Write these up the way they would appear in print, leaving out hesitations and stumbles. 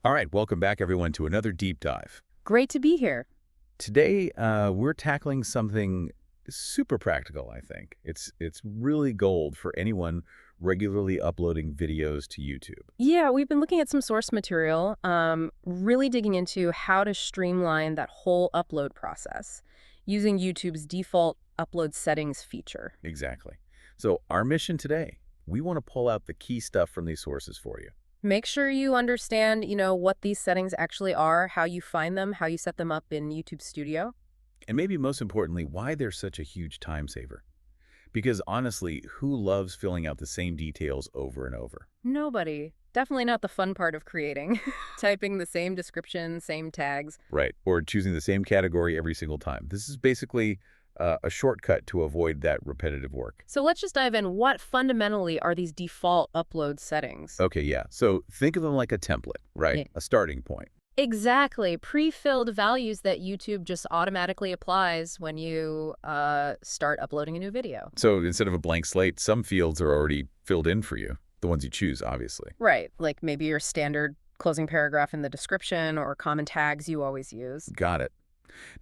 All right, welcome back, everyone, to another deep dive. Great to be here. Today, we're tackling something super practical, I think. It's really gold for anyone regularly uploading videos to YouTube. Yeah, we've been looking at some source material, really digging into how to streamline that whole upload process using YouTube's default upload settings feature. Exactly. So our mission today, we want to pull out the key stuff from these sources for you. Make sure you understand, what these settings actually are, how you find them, how you set them up in YouTube Studio. And maybe most importantly, why they're such a huge time saver. Because honestly, who loves filling out the same details over and over? Nobody. Definitely not the fun part of creating. Typing the same description, same tags. Right. Or choosing the same category every single time. This is basically a shortcut to avoid that repetitive work. So let's just dive in. What fundamentally are these default upload settings? Okay, yeah. So think of them like a template, right? Yeah. A starting point. Exactly. Pre-filled values that YouTube just automatically applies when you start uploading a new video. So instead of a blank slate, some fields are already filled in for you. The ones you choose, obviously. Right. Like maybe your standard closing paragraph in the description or common tags you always use. Got it.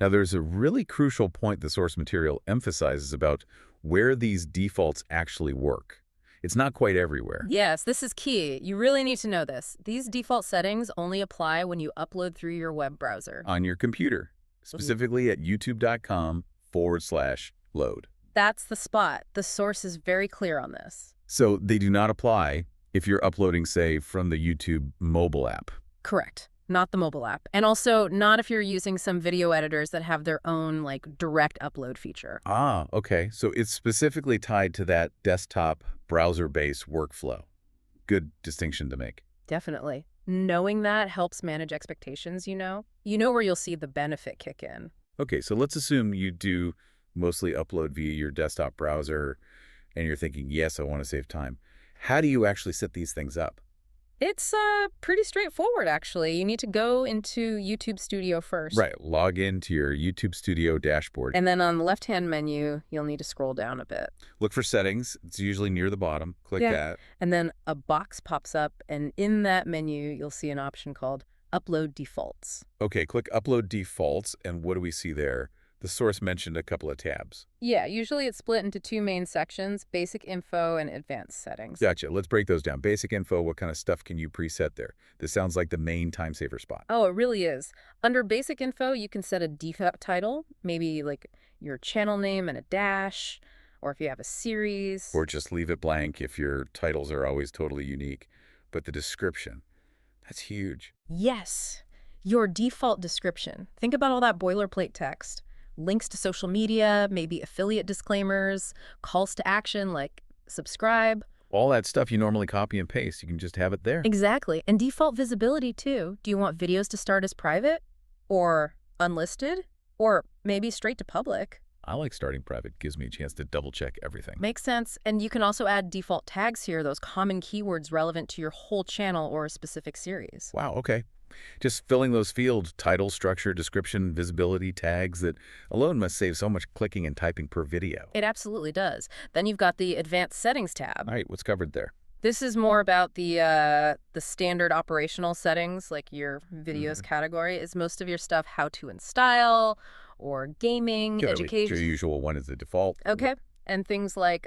Now, there's a really crucial point the source material emphasizes about where these defaults actually work. It's not quite everywhere. Yes, this is key. You really need to know this. These default settings only apply when you upload through your web browser. On your computer, specifically at youtube.com/load. That's the spot. The source is very clear on this. So they do not apply if you're uploading, say, from the YouTube mobile app. Correct. Not the mobile app. And also not if you're using some video editors that have their own direct upload feature. Ah, okay. So it's specifically tied to that desktop browser-based workflow. Good distinction to make. Definitely. Knowing that helps manage expectations, You know where you'll see the benefit kick in. Okay, so let's assume you do mostly upload via your desktop browser and you're thinking, yes, I want to save time. How do you actually set these things up? It's pretty straightforward, actually. You need to go into YouTube Studio first. Right. Log into your YouTube Studio dashboard. And then on the left-hand menu, you'll need to scroll down a bit. Look for settings. It's usually near the bottom. Click that. And then a box pops up, and in that menu, you'll see an option called Upload Defaults. Okay, click Upload Defaults, and what do we see there? The source mentioned a couple of tabs. Yeah, usually it's split into two main sections, Basic Info and Advanced Settings. Gotcha. Let's break those down. Basic info, what kind of stuff can you preset there? This sounds like the main time saver spot. Oh, it really is. Under Basic Info, you can set a default title, maybe like your channel name and a dash, or if you have a series. Or just leave it blank if your titles are always totally unique. But the description, that's huge. Yes, your default description. Think about all that boilerplate text. Links to social media, maybe affiliate disclaimers, calls to action like subscribe. All that stuff you normally copy and paste, you can just have it there. Exactly. And default visibility, too. Do you want videos to start as private or unlisted or maybe straight to public? I like starting private. Gives me a chance to double-check everything. Makes sense. And you can also add default tags here, those common keywords relevant to your whole channel or a specific series. Wow, okay. Just filling those fields, title, structure, description, visibility, tags, that alone must save so much clicking and typing per video. It absolutely does. Then you've got the Advanced Settings tab. All right, what's covered there? This is more about the standard operational settings, like your videos category. Is most of your stuff how to and style or gaming, education. Your usual one is the default. Okay. And things like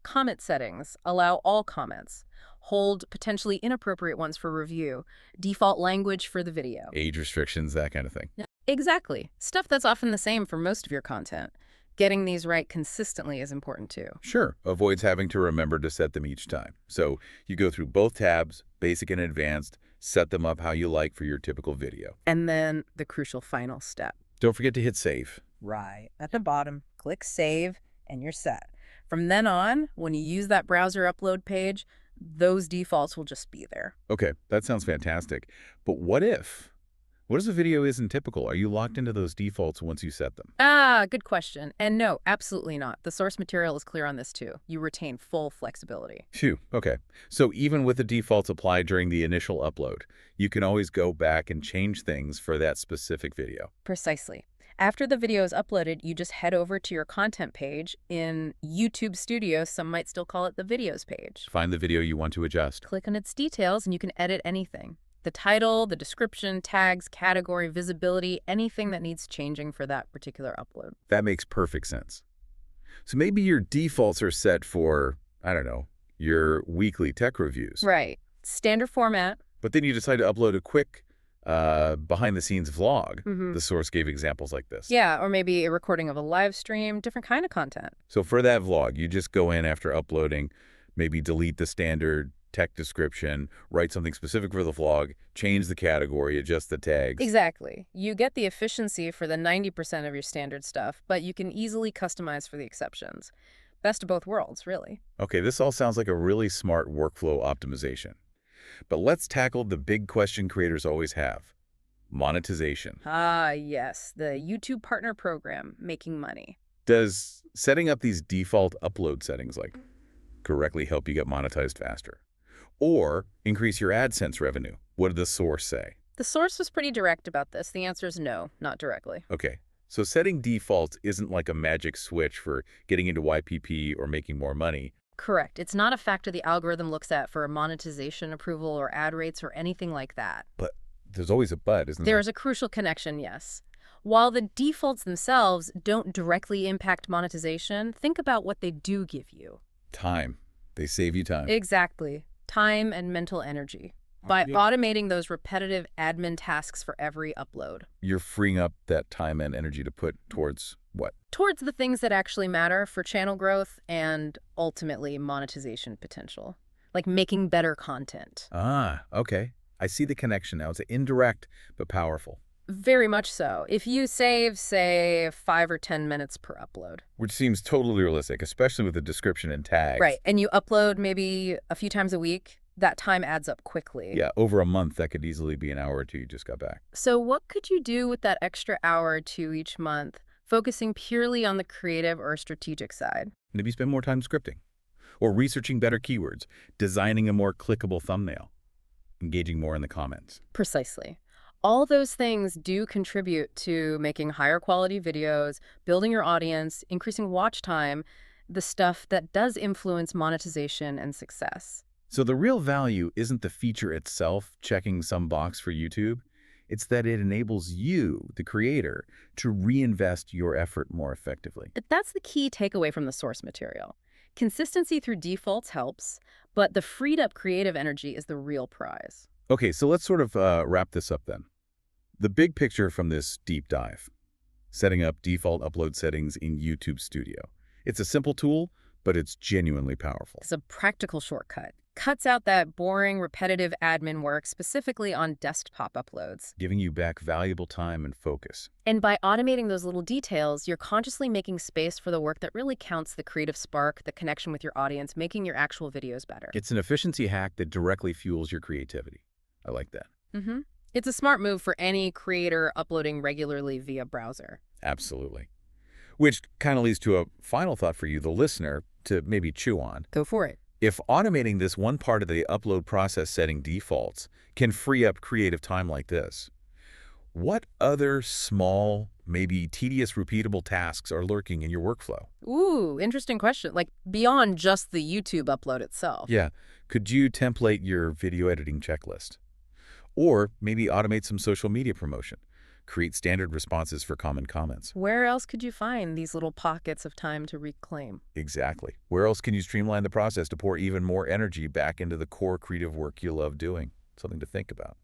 comment settings allow all comments. Hold potentially inappropriate ones for review. Default language for the video. Age restrictions, that kind of thing. Exactly. Stuff that's often the same for most of your content. Getting these right consistently is important too. Sure. Avoids having to remember to set them each time. So you go through both tabs, basic and advanced, set them up how you like for your typical video. And then the crucial final step. Don't forget to hit save. Right. At the bottom, click save and you're set. From then on, when you use that browser upload page, those defaults will just be there. Okay, that sounds fantastic. But what if? What if the video isn't typical? Are you locked into those defaults once you set them? Good question. And no, absolutely not. The source material is clear on this too. You retain full flexibility. Phew, okay. So even with the defaults applied during the initial upload, you can always go back and change things for that specific video. Precisely. After the video is uploaded, you just head over to your content page in YouTube Studio. Some might still call it the videos page. Find the video you want to adjust. Click on its details and you can edit anything. The title, the description, tags, category, visibility, anything that needs changing for that particular upload. That makes perfect sense. So maybe your defaults are set for, I don't know, your weekly tech reviews. Right. Standard format. But then you decide to upload a quick behind-the-scenes vlog. Mm-hmm. The source gave examples like this. Yeah, or maybe a recording of a live stream, different kind of content. So for that vlog, you just go in after uploading, maybe delete the standard tech description, write something specific for the vlog, change the category, adjust the tags. Exactly. You get the efficiency for the 90% of your standard stuff, but you can easily customize for the exceptions. Best of both worlds, really. Okay, this all sounds like a really smart workflow optimization. But let's tackle the big question creators always have: monetization. Ah, yes, the YouTube Partner Program, making money. Does setting up these default upload settings correctly help you get monetized faster? Or increase your AdSense revenue? What did the source say? The source was pretty direct about this. The answer is no, not directly. Okay, so setting defaults isn't like a magic switch for getting into YPP or making more money. Correct. It's not a factor the algorithm looks at for a monetization approval or ad rates or anything like that. But there's always a but, isn't there? There is a crucial connection, yes. While the defaults themselves don't directly impact monetization, think about what they do give you. Time. They save you time. Exactly. Time and mental energy. By automating those repetitive admin tasks for every upload. You're freeing up that time and energy to put towards what? Towards the things that actually matter for channel growth and ultimately monetization potential. Like making better content. Ah, okay. I see the connection now. It's indirect but powerful. Very much so. If you save, say, 5 or 10 minutes per upload. Which seems totally realistic, especially with the description and tags. Right. And you upload maybe a few times a week, that time adds up quickly. Yeah, over a month, that could easily be an hour or two you just got back. So what could you do with that extra hour or two each month, focusing purely on the creative or strategic side? Maybe spend more time scripting, or researching better keywords, designing a more clickable thumbnail, engaging more in the comments. Precisely. All those things do contribute to making higher quality videos, building your audience, increasing watch time, the stuff that does influence monetization and success. So the real value isn't the feature itself checking some box for YouTube. It's that it enables you, the creator, to reinvest your effort more effectively. That's the key takeaway from the source material. Consistency through defaults helps, but the freed up creative energy is the real prize. Okay, so let's sort of wrap this up then. The big picture from this deep dive: setting up default upload settings in YouTube Studio. It's a simple tool, but it's genuinely powerful. It's a practical shortcut. Cuts out that boring, repetitive admin work, specifically on desktop uploads. Giving you back valuable time and focus. And by automating those little details, you're consciously making space for the work that really counts: the creative spark, the connection with your audience, making your actual videos better. It's an efficiency hack that directly fuels your creativity. I like that. Mm-hmm. It's a smart move for any creator uploading regularly via browser. Absolutely. Which kind of leads to a final thought for you, the listener, to maybe chew on. Go for it. If automating this one part of the upload process setting defaults can free up creative time like this, what other small, maybe tedious, repeatable tasks are lurking in your workflow? Ooh, interesting question. Like beyond just the YouTube upload itself. Yeah. Could you template your video editing checklist? Or maybe automate some social media promotion. Create standard responses for common comments. Where else could you find these little pockets of time to reclaim? Exactly. Where else can you streamline the process to pour even more energy back into the core creative work you love doing? Something to think about.